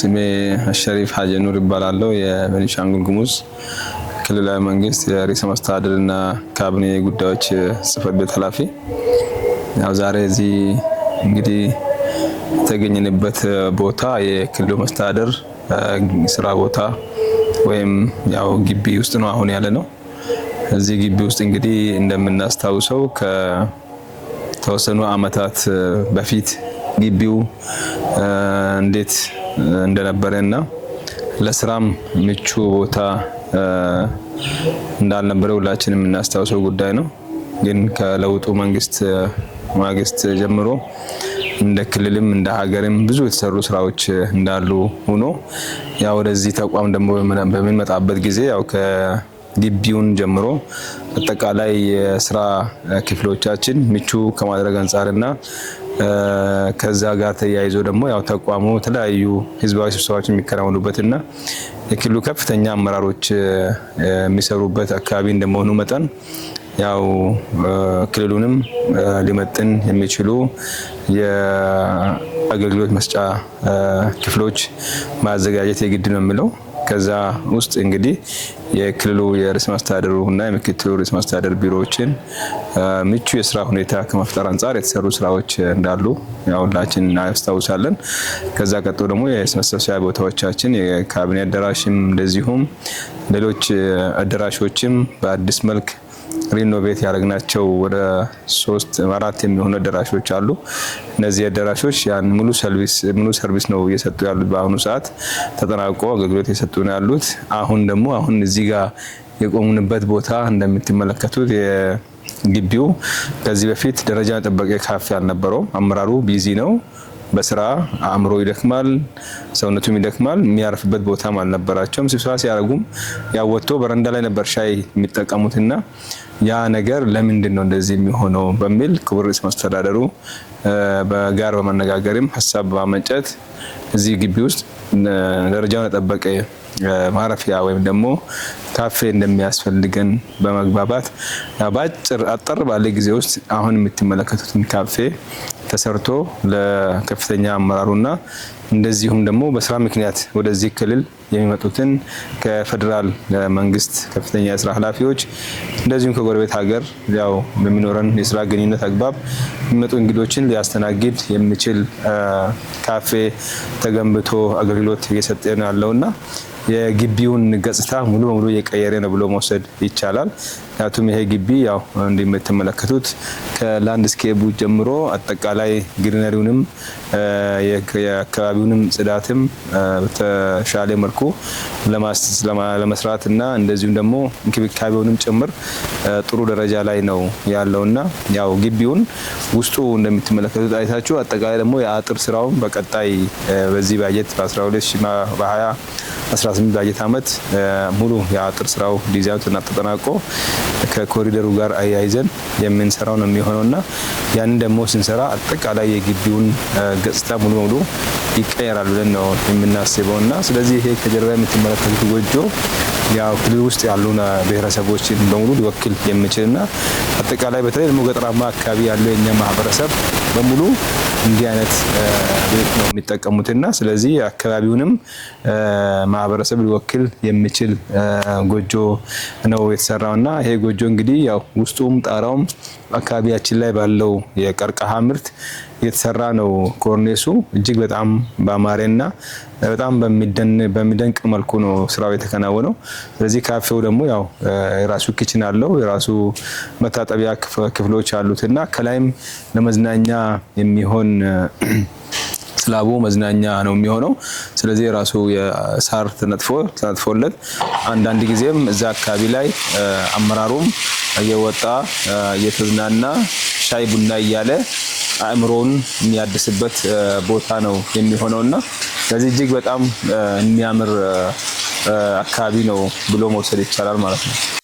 ስሜ ሸሪፍ ሀጂ ኑር ይባላል። የቤኒሻንጉል ጉሙዝ ክልላዊ መንግስት የርዕሰ መስተዳድርና ካቢኔ ጉዳዮች ጽህፈት ቤት ኃላፊ። ያው ዛሬ እዚህ እንግዲህ የተገኘንበት ቦታ የክልሉ መስተዳድር ስራ ቦታ ወይም ያው ግቢ ውስጥ ነው አሁን ያለ ነው። እዚህ ግቢ ውስጥ እንግዲህ እንደምናስታውሰው ከተወሰኑ አመታት በፊት ግቢው እንዴት እንደነበረና ለስራም ምቹ ቦታ እንዳልነበረ ሁላችንም እናስታውሰው ጉዳይ ነው። ግን ከለውጡ ማግስት ጀምሮ እንደ ክልልም እንደ ሀገርም ብዙ የተሰሩ ስራዎች እንዳሉ ሆኖ ያው ወደዚህ ተቋም ደግሞ በምንመጣበት ጊዜ ያው ከግቢውን ጀምሮ አጠቃላይ የስራ ክፍሎቻችን ምቹ ከማድረግ አንፃርና ከዛ ጋር ተያይዞ ደግሞ ያው ተቋሙ የተለያዩ ህዝባዊ ስብሰባዎች የሚከናወኑበትና የክልሉ ከፍተኛ አመራሮች የሚሰሩበት አካባቢ እንደመሆኑ መጠን ያው ክልሉንም ሊመጥን የሚችሉ የአገልግሎት መስጫ ክፍሎች ማዘጋጀት የግድ ነው የሚለው። ከዛ ውስጥ እንግዲህ የክልሉ የርዕሰ መስተዳድሩ እና የምክትሉ ርዕሰ መስተዳድር ቢሮዎችን ምቹ የስራ ሁኔታ ከመፍጠር አንፃር የተሰሩ ስራዎች እንዳሉ ያው ሁላችን እናስታውሳለን። ከዛ ቀጥሎ ደግሞ የመሰብሰቢያ ቦታዎቻችን የካቢኔ አዳራሽም እንደዚሁም ሌሎች አዳራሾችም በአዲስ መልክ ሪኖቬት ያደረግናቸው ወደ 3-4 የሚሆኑ አዳራሾች አሉ። እነዚህ አዳራሾች ያን ሙሉ ሰርቪስ ነው እየሰጡ ያሉት። በአሁኑ ሰዓት ተጠናቆ አገልግሎት እየሰጡ ነው ያሉት። አሁን እዚህ ጋር የቆሙንበት ቦታ እንደምትመለከቱት የግቢው ከዚህ በፊት ደረጃ የጠበቀ ካፌ አልነበረው። አመራሩ ቢዚ ነው በስራ አእምሮ ይደክማል፣ ሰውነቱም ይደክማል። የሚያርፍበት ቦታም አልነበራቸውም። ስብሰባ ሲያደርጉም ያወጥቶ በረንዳ ላይ ነበር ሻይ የሚጠቀሙትና ያ ነገር ለምንድን ነው እንደዚህ የሚሆነው በሚል ክቡር ርዕሰ መስተዳድሩ በጋር በመነጋገርም ሀሳብ በማመንጨት እዚህ ግቢ ውስጥ ደረጃውን የጠበቀ ማረፊያ ወይም ደግሞ ካፌ እንደሚያስፈልገን በመግባባት አጠር ባለ ጊዜ ውስጥ አሁን የምትመለከቱትን ካፌ ተሰርቶ ለከፍተኛ አመራሩና እንደዚሁም ደግሞ በስራ ምክንያት ወደዚህ ክልል የሚመጡትን ከፌደራል መንግስት ከፍተኛ የስራ ኃላፊዎች እንደዚሁም ከጎረቤት ሀገር ያው በሚኖረን የስራ ግንኙነት አግባብ የሚመጡ እንግዶችን ሊያስተናግድ የሚችል ካፌ ተገንብቶ አገልግሎት እየሰጠ ነው ያለውና የግቢውን ገጽታ ሙሉ በሙሉ እየቀየረ ነው ብሎ መውሰድ ይቻላል። ምክንያቱም ይሄ ግቢ ያው እንደምትመለከቱት ከላንድስኬፑ ጀምሮ አጠቃላይ ግሪነሪውንም የአካባቢውንም ጽዳትም በተሻለ መልኩ ለመስራትና እንደዚሁም ደግሞ እንክብካቤውንም ጭምር ጥሩ ደረጃ ላይ ነው ያለውና ያው ግቢውን ውስጡ እንደምትመለከቱት አይታችሁ አጠቃላይ ደግሞ የአጥር ስራውን በቀጣይ በዚህ ባጀት በ2018 ባጀት ዓመት ሙሉ የአጥር ስራው ዲዛይኑ ተጠናቆ ከኮሪደሩ ጋር አያይዘን የምንሰራው ነው የሚሆነውና ያንን ደግሞ ስንሰራ አጠቃላይ የግቢውን ገጽታ ሙሉ በሙሉ ይቀየራል ብለን ነው የምናስበውና ስለዚህ ይሄ ከጀርባ የምትመለከቱት ጎጆ ያው ክልል ውስጥ ያሉ ብሔረሰቦችን በሙሉ ሊወክል የሚችልና አጠቃላይ በተለይ ደግሞ ገጠራማ አካባቢ ያለው የኛ ማህበረሰብ በሙሉ እንዲህ አይነት ቤት ነው የሚጠቀሙትና ስለዚህ አካባቢውንም ማህበረሰብ ሊወክል የሚችል ጎጆ ነው የተሰራውና ይሄ ጎጆ እንግዲህ ያው ውስጡም ጣራውም አካባቢያችን ላይ ባለው የቀርከሃ ምርት የተሰራ ነው። ኮርኔሱ እጅግ በጣም ባማረና በጣም በሚደንቅ መልኩ ነው ስራው የተከናወነው። ስለዚህ ካፌው ደግሞ ያው የራሱ ኪችን አለው፣ የራሱ መታጠቢያ ክፍሎች አሉትና ከላይም ለመዝናኛ የሚሆን ስላቡ መዝናኛ ነው የሚሆነው። ስለዚህ የራሱ የሳር ተነጥፎለት አንዳንድ ጊዜም እዛ አካባቢ ላይ አመራሩም እየወጣ እየተዝናና ሻይ ቡና እያለ አእምሮውን የሚያድስበት ቦታ ነው የሚሆነውና ስለዚህ እጅግ በጣም የሚያምር አካባቢ ነው ብሎ መውሰድ ይቻላል ማለት ነው።